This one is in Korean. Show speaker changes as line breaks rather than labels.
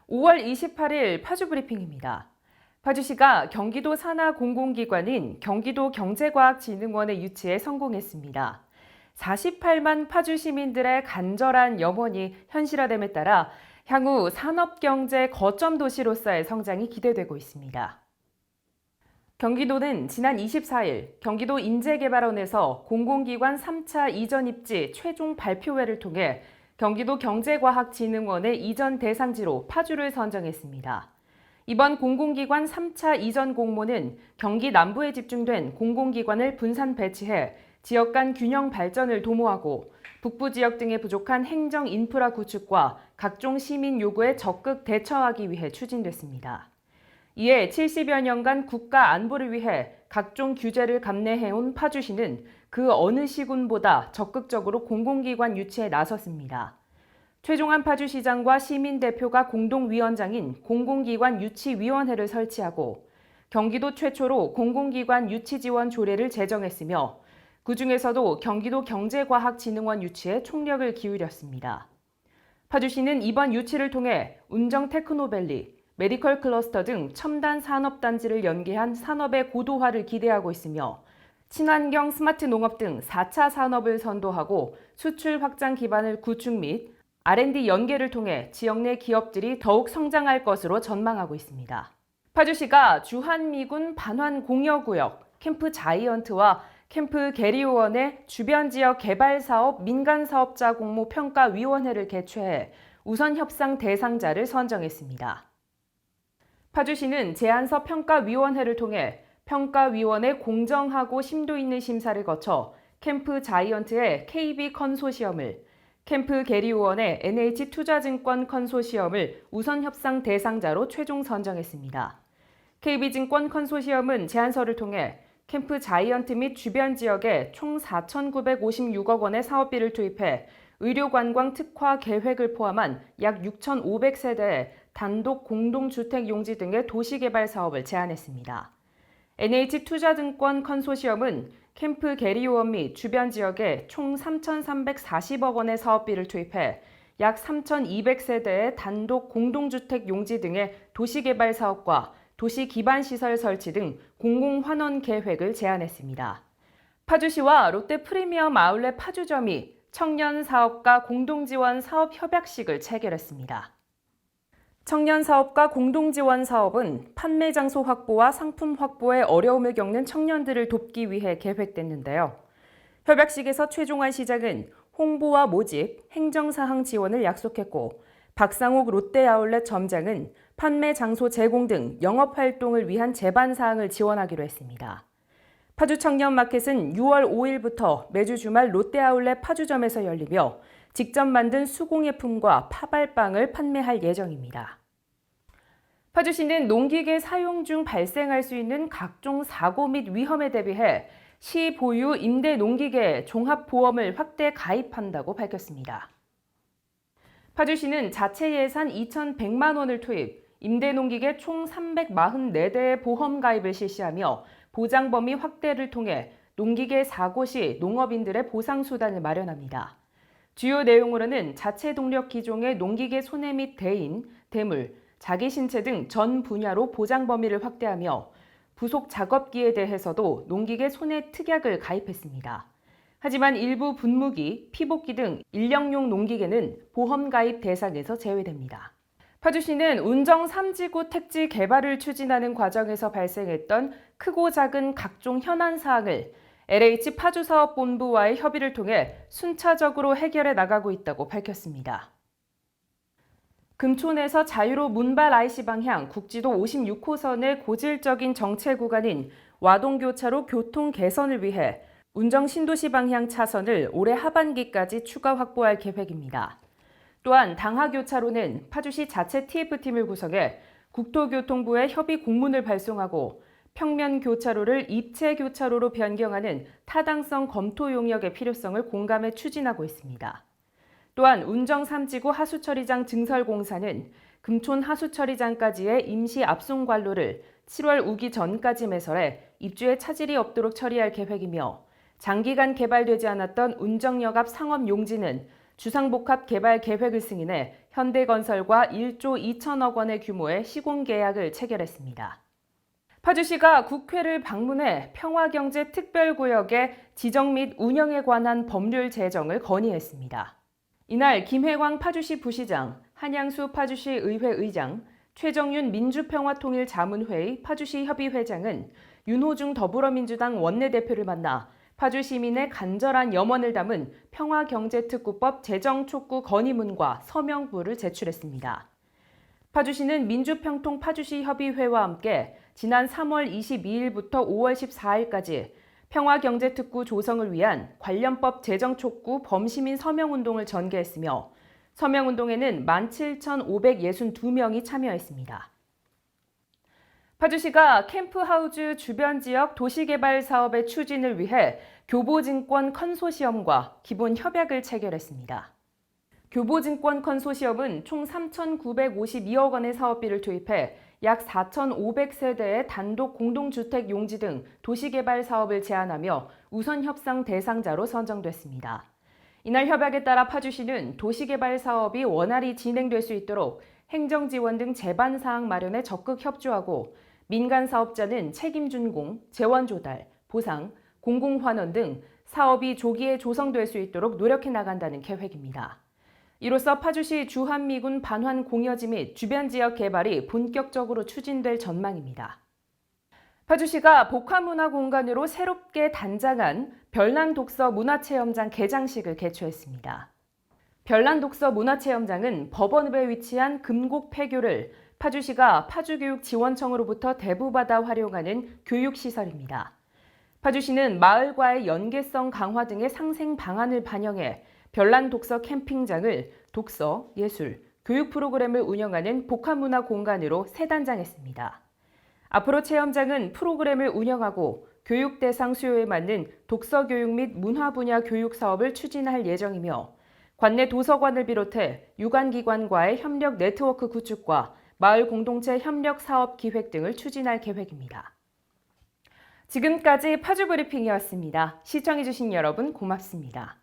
5월 28일 파주 브리핑입니다. 파주시가 경기도 산하 공공기관인 경기도경제과학진흥원의 유치에 성공했습니다. 48만 파주 시민들의 간절한 염원이 현실화됨에 따라 향후 산업경제 거점 도시로서의 성장이 기대되고 있습니다. 경기도는 지난 24일 경기도 인재개발원에서 공공기관 3차 이전 입지 최종 발표회를 통해 경기도 경제과학진흥원의 이전 대상지로 파주를 선정했습니다. 이번 공공기관 3차 이전 공모는 경기 남부에 집중된 공공기관을 분산 배치해 지역 간 균형 발전을 도모하고 북부 지역 등의 부족한 행정 인프라 구축과 각종 시민 요구에 적극 대처하기 위해 추진됐습니다. 이에 70여 년간 국가 안보를 위해 각종 규제를 감내해온 파주시는 그 어느 시군보다 적극적으로 공공기관 유치에 나섰습니다. 최종한 파주시장과 시민대표가 공동위원장인 공공기관 유치위원회를 설치하고 경기도 최초로 공공기관 유치지원 조례를 제정했으며 그중에서도 경기도 경제과학진흥원 유치에 총력을 기울였습니다. 파주시는 이번 유치를 통해 운정 테크노밸리, 메디컬 클러스터 등 첨단 산업단지를 연계한 산업의 고도화를 기대하고 있으며 친환경 스마트 농업 등 4차 산업을 선도하고 수출 확장 기반을 구축 및 R&D 연계를 통해 지역 내 기업들이 더욱 성장할 것으로 전망하고 있습니다. 파주시가 주한미군 반환공여구역, 캠프 자이언트와 캠프 게리오원의 주변 지역 개발 사업 민간사업자 공모 평가위원회를 개최해 우선 협상 대상자를 선정했습니다. 파주시는 제안서 평가위원회를 통해 평가위원회 공정하고 심도 있는 심사를 거쳐 캠프 자이언트의 KB 컨소시엄을, 캠프 게리오원의 NH투자증권 컨소시엄을 우선 협상 대상자로 최종 선정했습니다. KB증권 컨소시엄은 제안서를 통해 캠프 자이언트 및 주변 지역에 총 4,956억 원의 사업비를 투입해 의료관광 특화 계획을 포함한 약 6,500세대의 단독 공동주택 용지 등의 도시개발 사업을 제안했습니다. NH투자증권 컨소시엄은 캠프 게리오원 및 주변 지역에 총 3,340억 원의 사업비를 투입해 약 3,200세대의 단독 공동주택 용지 등의 도시개발 사업과 도시기반시설 설치 등 공공환원 계획을 제안했습니다. 파주시와 롯데 프리미엄 아울렛 파주점이 청년사업가 공동지원 사업협약식을 체결했습니다. 청년사업가 공동지원 사업은 판매 장소 확보와 상품 확보에 어려움을 겪는 청년들을 돕기 위해 계획됐는데요. 협약식에서 최종한 시장은 홍보와 모집, 행정사항 지원을 약속했고 박상욱 롯데아울렛 점장은 판매 장소 제공 등 영업활동을 위한 제반 사항을 지원하기로 했습니다. 파주 청년마켓은 6월 5일부터 매주 주말 롯데아울렛 파주점에서 열리며 직접 만든 수공예품과 파발빵을 판매할 예정입니다. 파주시는 농기계 사용 중 발생할 수 있는 각종 사고 및 위험에 대비해 시 보유 임대 농기계 종합보험을 확대 가입한다고 밝혔습니다. 파주시는 자체 예산 2,100만 원을 투입, 임대 농기계 총 344대의 보험 가입을 실시하며 보장 범위 확대를 통해 농기계 사고 시 농업인들의 보상 수단을 마련합니다. 주요 내용으로는 자체 동력 기종의 농기계 손해 및 대인, 대물, 자기 신체 등 전 분야로 보장 범위를 확대하며 부속 작업기에 대해서도 농기계 손해 특약을 가입했습니다. 하지만 일부 분무기, 피복기 등 인력용 농기계는 보험 가입 대상에서 제외됩니다. 파주시는 운정 3지구 택지 개발을 추진하는 과정에서 발생했던 크고 작은 각종 현안 사항을 LH 파주사업본부와의 협의를 통해 순차적으로 해결해 나가고 있다고 밝혔습니다. 금촌에서 자유로 문발 IC 방향 국지도 56호선의 고질적인 정체 구간인 와동교차로 교통 개선을 위해 운정 신도시 방향 차선을 올해 하반기까지 추가 확보할 계획입니다. 또한 당하교차로는 파주시 자체 TF팀을 구성해 국토교통부에 협의 공문을 발송하고 평면 교차로를 입체 교차로로 변경하는 타당성 검토 용역의 필요성을 공감해 추진하고 있습니다. 또한 운정 3지구 하수처리장 증설 공사는 금촌 하수처리장까지의 임시 압송 관로를 7월 우기 전까지 매설해 입주에 차질이 없도록 처리할 계획이며 장기간 개발되지 않았던 운정역 앞 상업 용지는 주상복합 개발 계획을 승인해 현대건설과 1조 2천억 원의 규모의 시공계약을 체결했습니다. 파주시가 국회를 방문해 평화경제특별구역의 지정 및 운영에 관한 법률 제정을 건의했습니다. 이날 김혜광 파주시 부시장, 한양수 파주시 의회 의장, 최정윤 민주평화통일자문회의 파주시 협의회장은 윤호중 더불어민주당 원내대표를 만나 파주 시민의 간절한 염원을 담은 평화경제특구법 제정 촉구 건의문과 서명부를 제출했습니다. 파주시는 민주평통 파주시 협의회와 함께 지난 3월 22일부터 5월 14일까지 평화경제특구 조성을 위한 관련법 제정 촉구 범시민 서명운동을 전개했으며 서명운동에는 17,562명이 참여했습니다. 파주시가 캠프하우즈 주변 지역 도시개발 사업의 추진을 위해 교보증권 컨소시엄과 기본 협약을 체결했습니다. 교보증권 컨소시엄은 총 3,952억 원의 사업비를 투입해 약 4,500세대의 단독 공동주택 용지 등 도시개발 사업을 제안하며 우선 협상 대상자로 선정됐습니다. 이날 협약에 따라 파주시는 도시개발 사업이 원활히 진행될 수 있도록 행정지원 등 제반사항 마련에 적극 협조하고 민간 사업자는 책임 준공, 재원 조달, 보상, 공공환원 등 사업이 조기에 조성될 수 있도록 노력해 나간다는 계획입니다. 이로써 파주시 주한미군 반환 공여지 및 주변 지역 개발이 본격적으로 추진될 전망입니다. 파주시가 복합문화공간으로 새롭게 단장한 별난독서 문화체험장 개장식을 개최했습니다. 별난독서 문화체험장은 법원읍에 위치한 금곡 폐교를 파주시가 파주교육지원청으로부터 대부받아 활용하는 교육시설입니다. 파주시는 마을과의 연계성 강화 등의 상생 방안을 반영해 별난독서 캠핑장을 독서, 예술, 교육 프로그램을 운영하는 복합문화 공간으로 새 단장했습니다. 앞으로 체험장은 프로그램을 운영하고 교육 대상 수요에 맞는 독서 교육 및 문화 분야 교육 사업을 추진할 예정이며 관내 도서관을 비롯해 유관기관과의 협력 네트워크 구축과 마을 공동체 협력 사업 기획 등을 추진할 계획입니다. 지금까지 파주브리핑이었습니다. 시청해주신 여러분 고맙습니다.